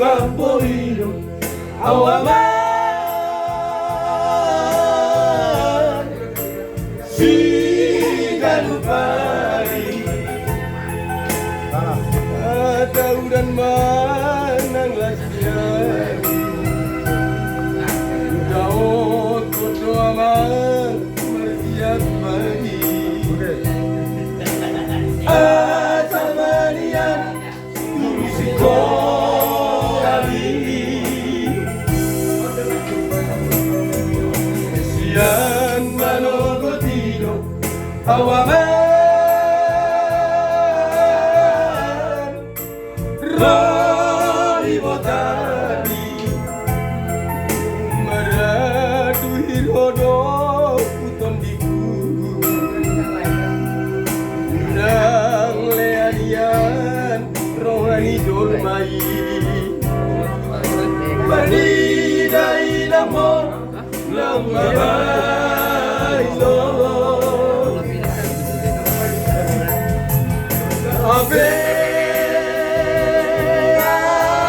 Bambolino, awaman Sigalupari Atau dan manang lasiari Daud kodo aman Mersiap bari Asamanian Tulusiko Sian manogotino awaman Roni botani Maradu hirodo uton diku Nang leanian rohani dolmai Manidai namo Lambabai lo Abe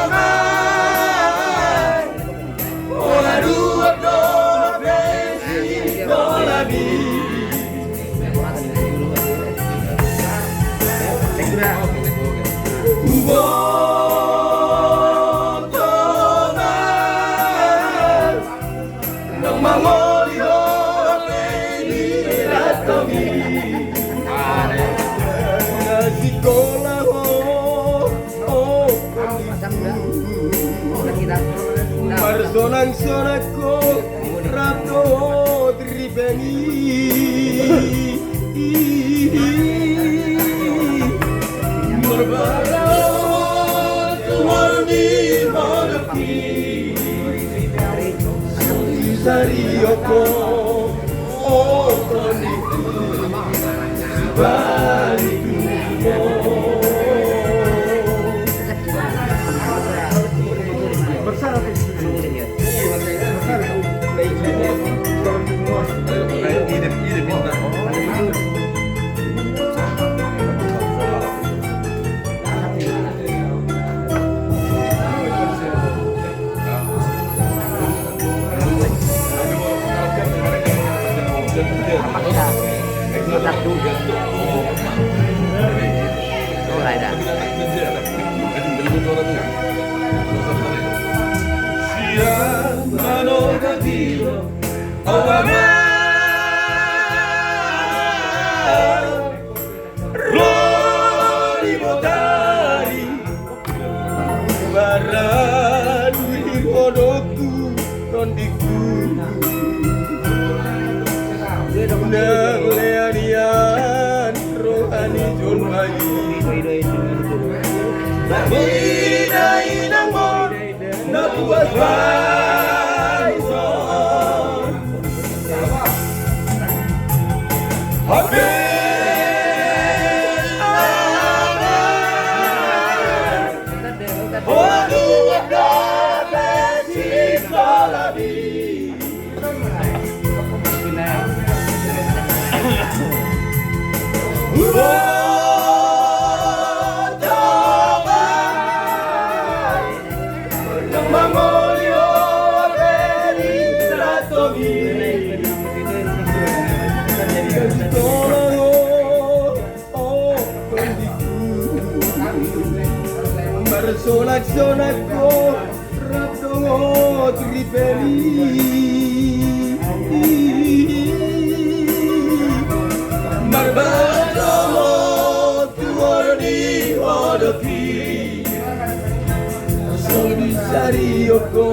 amai Ola dua dola besi dola di Mangolio lady ratomi nasi kola oh marzonang sonako rato tribeni berbara tuwani hadapi Sarioko Otoniku Barikumo Bersara Sian manogotino awaman Roni botari Baradu hirodoku tondiku Nang leanian rohani jolmai Bidai nangmon nabuas baison Habis Waduh wadah besi salabi Mangolio Ratomi Marsonak-sonakko Rabdongo tripeli Marbadomo tuorni hodoki Sodi sarioko